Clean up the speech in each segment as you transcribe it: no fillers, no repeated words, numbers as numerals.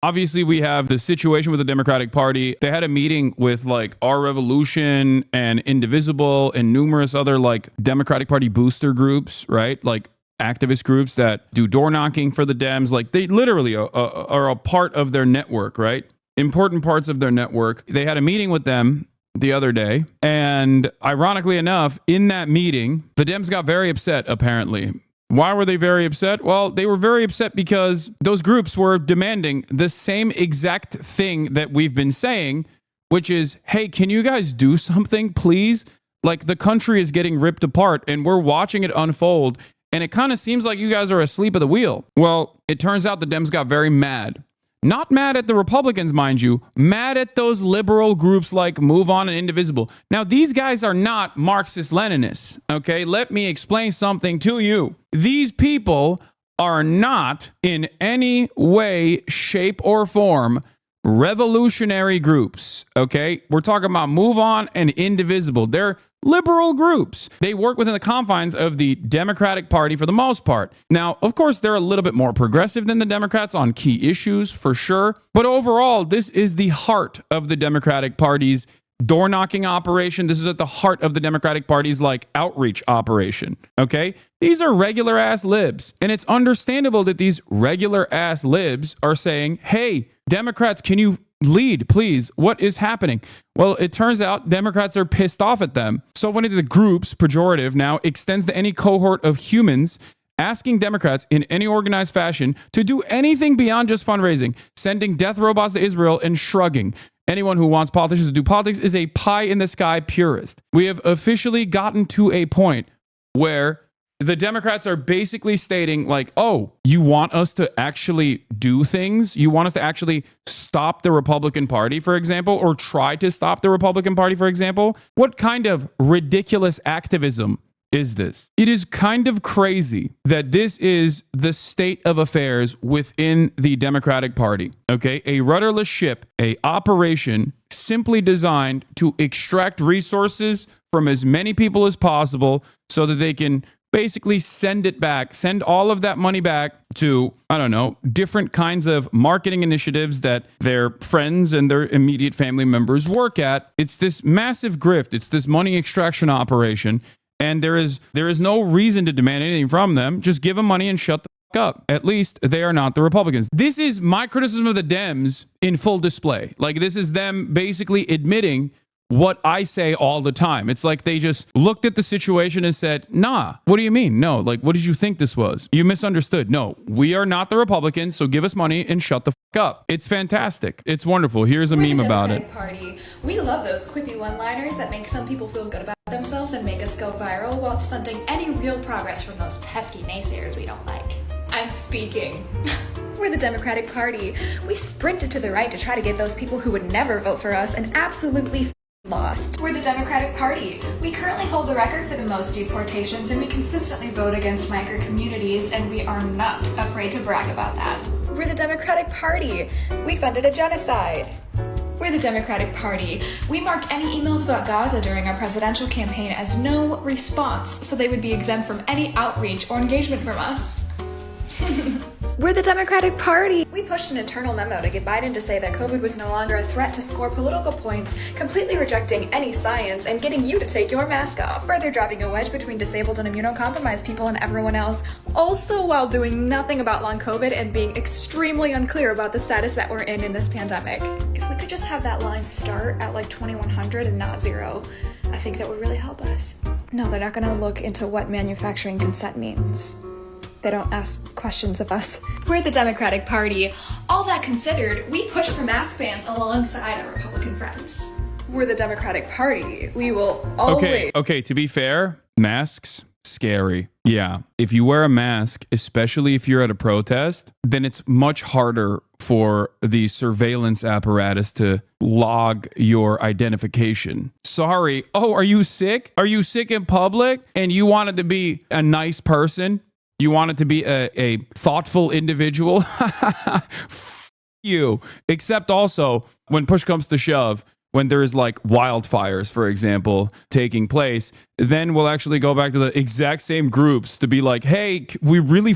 Obviously, we have the situation with the Democratic Party. They had a meeting with like Our Revolution and Indivisible and numerous other like Democratic Party booster groups, right? Like activist groups that do door knocking for the Dems. Like they literally are a part of their network, right? Important parts of their network. They had a meeting with them the other day. And ironically enough, in that meeting, the Dems got very upset, apparently. Why were they very upset? Well, they were very upset because those groups were demanding the same exact thing that we've been saying, which is, hey, can you guys do something, please? Like the country is getting ripped apart and we're watching it unfold. And it kind of seems like you guys are asleep at the wheel. Well, it turns out the Dems got very mad. Not mad at the Republicans, mind you, mad at those liberal groups like Move On and Indivisible. Now, these guys are not Marxist-Leninists, okay? Let me explain something to you. These people are not in any way, shape, or form revolutionary groups, okay? We're talking about Move On and Indivisible. They're liberal groups. They work within the confines of the Democratic Party for the most part. Now, of course, they're a little bit more progressive than the Democrats on key issues, for sure. But overall, this is the heart of the Democratic Party's door knocking operation. This is at the heart of the Democratic Party's like outreach operation. Okay. These are regular ass libs. And it's understandable that these regular ass libs are saying, hey, Democrats, can you lead, please? What is happening? Well, it turns out Democrats are pissed off at them. So one of the groups, pejorative now, extends to any cohort of humans asking Democrats in any organized fashion to do anything beyond just fundraising, sending death robots to Israel and shrugging. Anyone who wants politicians to do politics is a pie-in-the-sky purist. We have officially gotten to a point where the Democrats are basically stating like, oh, you want us to actually do things? You want us to actually stop the Republican Party, for example, or try to stop the Republican Party, for example? What kind of ridiculous activism is this? It is kind of crazy that this is the state of affairs within the Democratic Party, okay? A rudderless ship, a operation simply designed to extract resources from as many people as possible so that they can basically send it back, send all of that money back to, I don't know, different kinds of marketing initiatives that their friends and their immediate family members work at. It's this massive grift. It's this money extraction operation. And there is no reason to demand anything from them. Just give them money and shut the fuck up. At least they are not the Republicans. This is my criticism of the Dems in full display. Like, this is them basically admitting what I say all the time. It's like they just looked at the situation and said, nah, what do you mean? No, like, what did you think this was? You misunderstood. No, we are not the Republicans, so give us money and shut the fuck up. It's fantastic. It's wonderful. Here's a meme about it. Party. We love those quippy one-liners that make some people feel good about themselves and make us go viral while stunting any real progress from those pesky naysayers we don't like. I'm speaking. We're the Democratic Party. We sprinted to the right to try to get those people who would never vote for us and absolutely lost. We're the Democratic Party. We currently hold the record for the most deportations, and we consistently vote against migrant communities, and we are not afraid to brag about that. We're the Democratic Party. We funded a genocide. We're the Democratic Party. We marked any emails about Gaza during our presidential campaign as no response, so they would be exempt from any outreach or engagement from us. We're the Democratic Party. We pushed an internal memo to get Biden to say that COVID was no longer a threat to score political points, completely rejecting any science and getting you to take your mask off, further driving a wedge between disabled and immunocompromised people and everyone else, also while doing nothing about long COVID and being extremely unclear about the status that we're in this pandemic. If we could just have that line start at like 2100 and not 0, I think that would really help us. No, they're not gonna look into what manufacturing consent means. They don't ask questions of us. We're the Democratic Party. All that considered, we push for mask bans alongside our Republican friends. We're the Democratic Party. We will always... Okay, to be fair, masks, scary. Yeah, if you wear a mask, especially if you're at a protest, then it's much harder for the surveillance apparatus to log your identification. Sorry. Oh, are you sick? Are you sick in public and you wanted to be a nice person? You wanted to be a thoughtful individual? F you. Except also, when push comes to shove, when there's like wildfires, for example, taking place, then we'll actually go back to the exact same groups to be like, hey, we really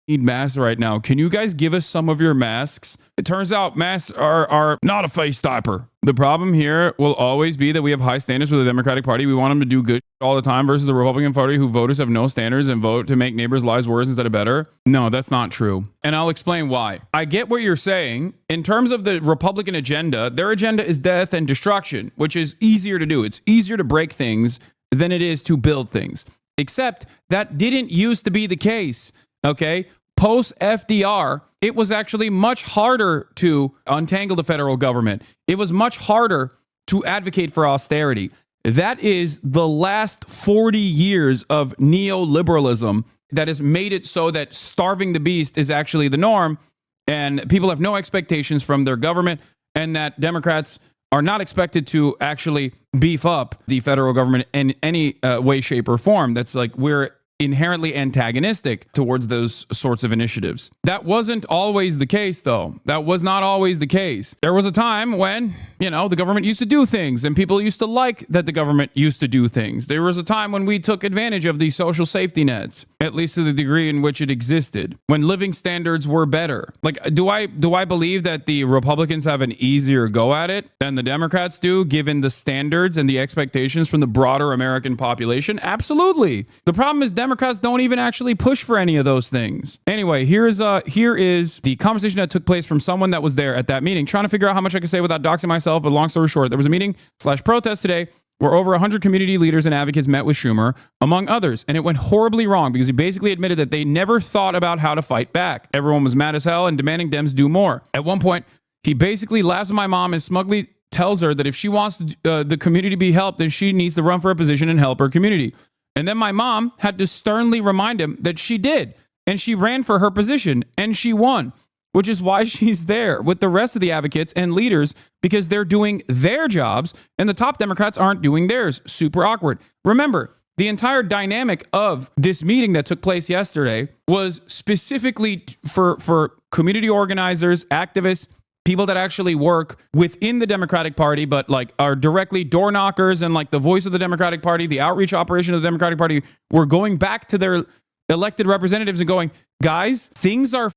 need masks right now. Can you guys give us some of your masks? It turns out masks are not a face diaper. The problem here will always be that we have high standards for the Democratic Party. We want them to do good all the time versus the Republican Party, who voters have no standards and vote to make neighbors' lives worse instead of better. No, that's not true. And I'll explain why. I get what you're saying. In terms of the Republican agenda, their agenda is death and destruction, which is easier to do. It's easier to break things than it is to build things. Except that didn't used to be the case, okay? Post FDR, it was actually much harder to untangle the federal government. It was much harder to advocate for austerity. That is the last 40 years of neoliberalism that has made it so that starving the beast is actually the norm, and people have no expectations from their government, and that Democrats are not expected to actually beef up the federal government in any way, shape, or form. That's like we're inherently antagonistic towards those sorts of initiatives. That wasn't always the case, though. That was not always the case. There was a time when, the government used to do things and people used to like that the government used to do things. There was a time when we took advantage of the social safety nets, at least to the degree in which it existed, when living standards were better. Like, do I believe that the Republicans have an easier go at it than the Democrats do, given the standards and the expectations from the broader American population? Absolutely. The problem is Democrats don't even actually push for any of those things. Anyway, here is the conversation that took place from someone that was there at that meeting, trying to figure out how much I can say without doxing myself. But long story short, there was a meeting/protest today where over 100 community leaders and advocates met with Schumer, among others, and it went horribly wrong because he basically admitted that they never thought about how to fight back. Everyone was mad as hell and demanding Dems do more. At one point, he basically laughs at my mom and smugly tells her that if she wants the community to be helped, then she needs to run for a position and help her community. And then my mom had to sternly remind him that she did, and she ran for her position, and she won, which is why she's there with the rest of the advocates and leaders, because they're doing their jobs, and the top Democrats aren't doing theirs. Super awkward. Remember, the entire dynamic of this meeting that took place yesterday was specifically for community organizers, activists, people that actually work within the Democratic Party, but like are directly door knockers and like the voice of the Democratic Party, the outreach operation of the Democratic Party, were going back to their elected representatives and going, guys, things are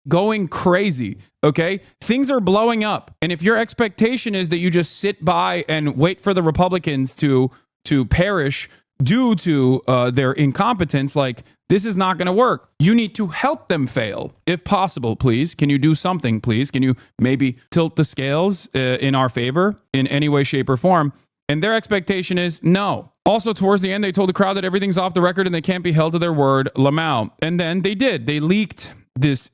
going crazy, okay? Things are blowing up. And if your expectation is that you just sit by and wait for the Republicans to perish due to their incompetence, like, this is not going to work. You need to help them fail. If possible, please. Can you do something, please? Can you maybe tilt the scales in our favor in any way, shape, or form? And their expectation is no. Also, towards the end, they told the crowd that everything's off the record and they can't be held to their word. Lamau. And then they did. They leaked this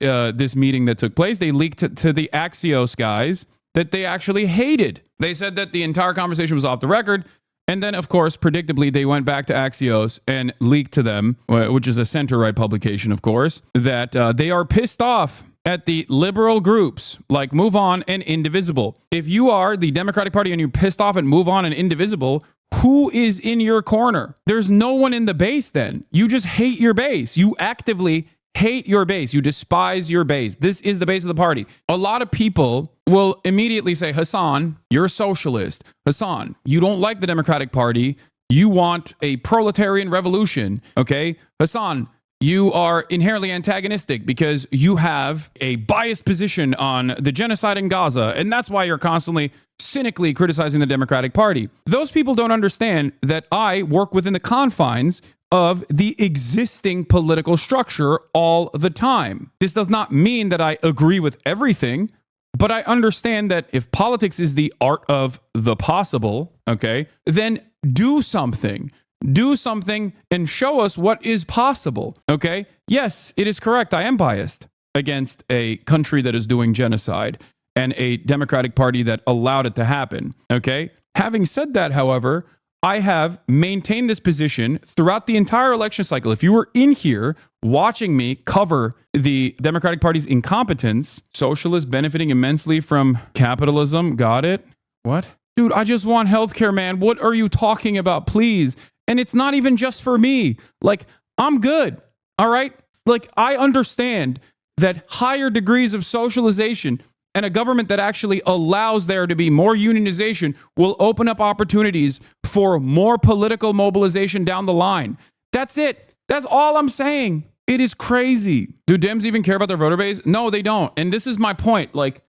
meeting that took place. They leaked to the Axios guys that they actually hated. They said that the entire conversation was off the record. And then, of course, predictably, they went back to Axios and leaked to them, which is a center-right publication, of course, that they are pissed off at the liberal groups like Move On and Indivisible. If you are the Democratic Party and you're pissed off at Move On and Indivisible, who is in your corner? There's no one in the base then. You just hate your base. You actively hate your base. You despise your base. This is the base of the party. A lot of people will immediately say, Hasan, you're a socialist. Hasan, you don't like the Democratic Party. You want a proletarian revolution. Okay? Hasan, you are inherently antagonistic because you have a biased position on the genocide in Gaza. And that's why you're constantly cynically criticizing the Democratic Party. Those people don't understand that I work within the confines of the existing political structure all the time. This does not mean that I agree with everything, but I understand that if politics is the art of the possible, okay, then do something. Do something and show us what is possible, okay? Yes, it is correct. I am biased against a country that is doing genocide and a Democratic Party that allowed it to happen, okay? Having said that, however, I have maintained this position throughout the entire election cycle. If you were in here watching me cover the Democratic Party's incompetence, socialists benefiting immensely from capitalism, got it? What? Dude, I just want healthcare, man. What are you talking about? Please. And it's not even just for me. Like, I'm good. All right? Like, I understand that higher degrees of socialization and a government that actually allows there to be more unionization will open up opportunities for more political mobilization down the line. That's it. That's all I'm saying. It is crazy. Do Dems even care about their voter base? No, they don't. And this is my point. Like,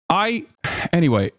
anyway,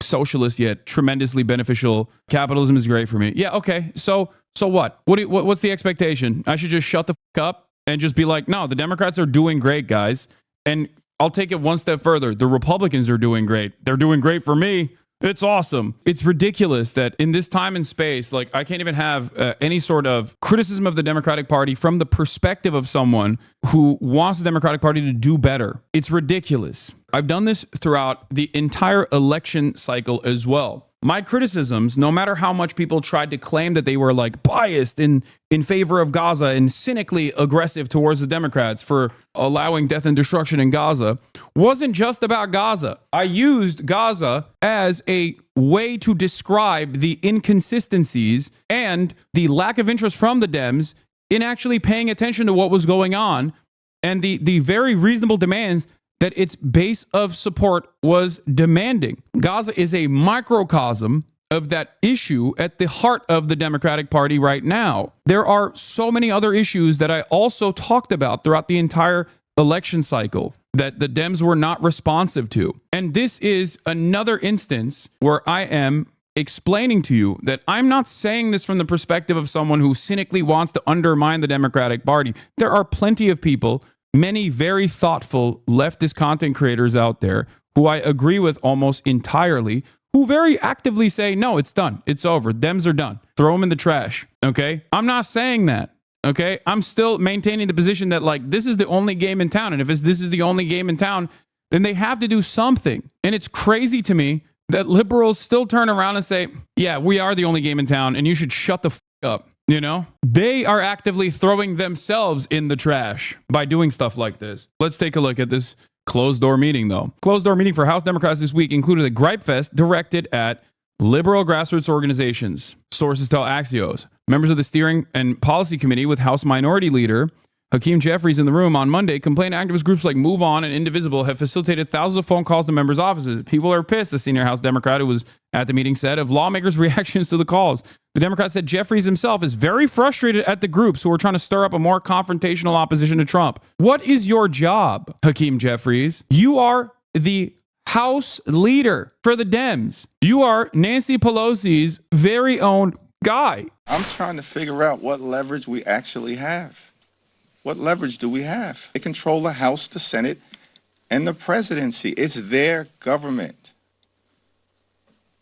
socialist yet tremendously beneficial. Capitalism is great for me. Yeah, okay. So what? What's the expectation? I should just shut the fuck up and just be like, no, the Democrats are doing great, guys. And I'll take it one step further. The Republicans are doing great. They're doing great for me. It's awesome. It's ridiculous that in this time and space, like I can't even have any sort of criticism of the Democratic Party from the perspective of someone who wants the Democratic Party to do better. It's ridiculous. I've done this throughout the entire election cycle as well. My criticisms, no matter how much people tried to claim that they were like biased in favor of Gaza and cynically aggressive towards the Democrats for allowing death and destruction in Gaza, wasn't just about Gaza. I used Gaza as a way to describe the inconsistencies and the lack of interest from the Dems in actually paying attention to what was going on and the very reasonable demands that its base of support was demanding. Gaza is a microcosm of that issue at the heart of the Democratic Party right now. There are so many other issues that I also talked about throughout the entire election cycle that the Dems were not responsive to. And this is another instance where I am explaining to you that I'm not saying this from the perspective of someone who cynically wants to undermine the Democratic Party. There are plenty of people, many very thoughtful leftist content creators out there who I agree with almost entirely, who very actively say, no, it's done. It's over. Dems are done. Throw them in the trash. Okay? I'm not saying that. Okay? I'm still maintaining the position that like this is the only game in town. And if this is the only game in town, then they have to do something. And it's crazy to me that liberals still turn around and say, yeah, we are the only game in town and you should shut the f up. You know, they are actively throwing themselves in the trash by doing stuff like this. Let's take a look at this closed door meeting, though. Closed door meeting for House Democrats this week included a gripe fest directed at liberal grassroots organizations. Sources tell Axios. Members of the steering and policy committee with House Minority Leader Hakeem Jeffries in the room on Monday complained activist groups like Move On and Indivisible have facilitated thousands of phone calls to members' offices. People are pissed, the senior House Democrat who was at the meeting said, of lawmakers' reactions to the calls. The Democrat said Jeffries himself is very frustrated at the groups who are trying to stir up a more confrontational opposition to Trump. What is your job, Hakeem Jeffries? You are the House leader for the Dems. You are Nancy Pelosi's very own guy. I'm trying to figure out what leverage we actually have. What leverage do we have? They control the House, the Senate, and the presidency. It's their government.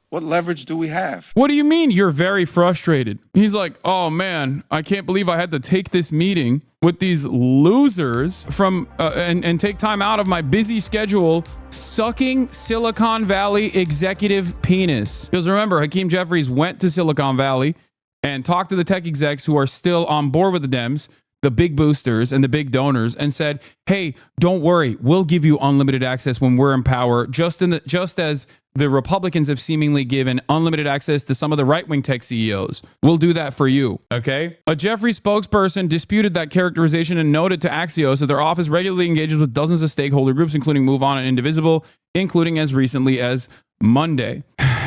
What leverage do we have? What do you mean you're very frustrated? He's like, oh man, I can't believe I had to take this meeting with these losers from and take time out of my busy schedule sucking Silicon Valley executive penis. Because remember, Hakeem Jeffries went to Silicon Valley and talked to the tech execs who are still on board with the Dems, the big boosters and the big donors, and said, hey, don't worry, we'll give you unlimited access when we're in power, just as the Republicans have seemingly given unlimited access to some of the right-wing tech CEOs. We'll do that for you, okay? A Jeffrey spokesperson disputed that characterization and noted to Axios that their office regularly engages with dozens of stakeholder groups, including Move On and Indivisible, including as recently as Monday.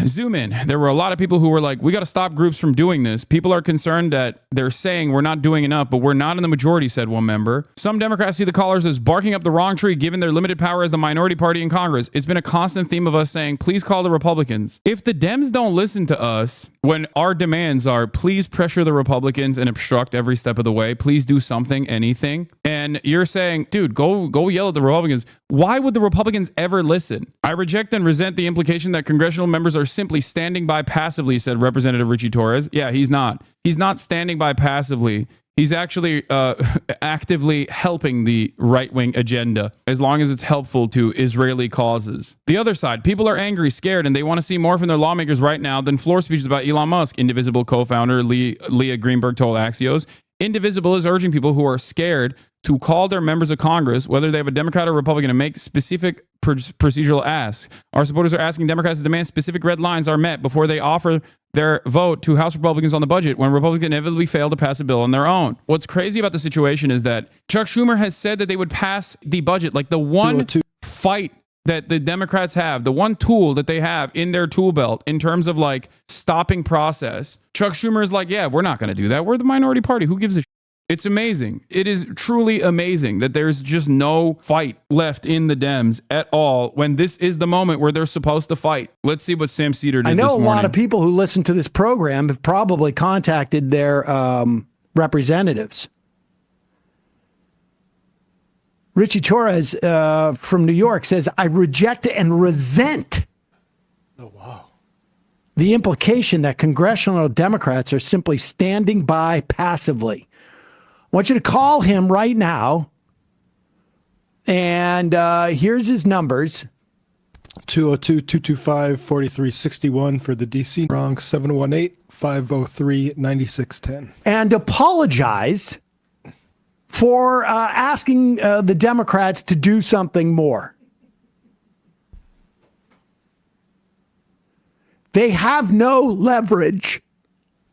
Zoom in. There were a lot of people who were like, we got to stop groups from doing this. People are concerned that they're saying we're not doing enough, but we're not in the majority, said one member. Some Democrats see the callers as barking up the wrong tree, given their limited power as the minority party in Congress. It's been a constant theme of us saying, please call the Republicans. If the Dems don't listen to us when our demands are, please pressure the Republicans and obstruct every step of the way, please do something, anything, and you're saying, dude, go yell at the Republicans. Why would the Republicans ever listen? I reject and resent the implication that congressional members are simply standing by passively, said Representative Richie Torres. Yeah, he's not. He's not standing by passively. He's actually actively helping the right-wing agenda, as long as it's helpful to Israeli causes. The other side, people are angry, scared, and they want to see more from their lawmakers right now than floor speeches about Elon Musk, Indivisible co-founder Leah Greenberg told Axios. Indivisible is urging people who are scared to call their members of Congress, whether they have a Democrat or Republican, to make specific procedural asks. Our supporters are asking Democrats to demand specific red lines are met before they offer their vote to House Republicans on the budget when Republicans inevitably fail to pass a bill on their own. What's crazy about the situation is that Chuck Schumer has said that they would pass the budget, like the one fight that the Democrats have, the one tool that they have in their tool belt in terms of like stopping process. Chuck Schumer is like, yeah, we're not going to do that. We're the minority party. Who gives a shit? It's amazing. It is truly amazing that there's just no fight left in the Dems at all when this is the moment where they're supposed to fight. Let's see what Sam Cedar did I know this a morning. lot of people who listen to this program have probably contacted their representatives. Richie Torres from New York says, I reject and resent the implication that congressional Democrats are simply standing by passively. I want you to call him right now. And here's his numbers. 202-225-4361 for the DC Bronx, 718-503-9610. And apologize for asking the Democrats to do something more. They have no leverage.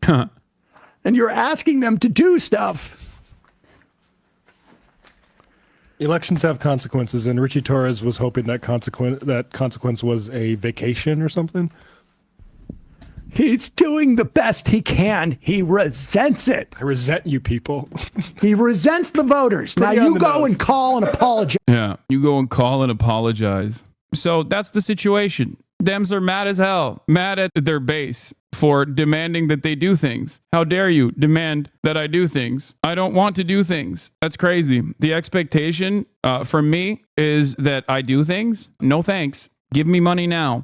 And you're asking them to do stuff. Elections have consequences, and Richie Torres was hoping that consequence was a vacation or something. He's doing the best he can. He resents it. I resent you people. He resents the voters. Now Pretty on you the go nose. and call and apologize. Yeah, you go and call and apologize. So that's the situation. Dems are mad as hell, mad at their base for demanding that they do things. How dare you demand that I do things? I don't want to do things. That's crazy. The expectation from me is that I do things. No thanks. Give me money now.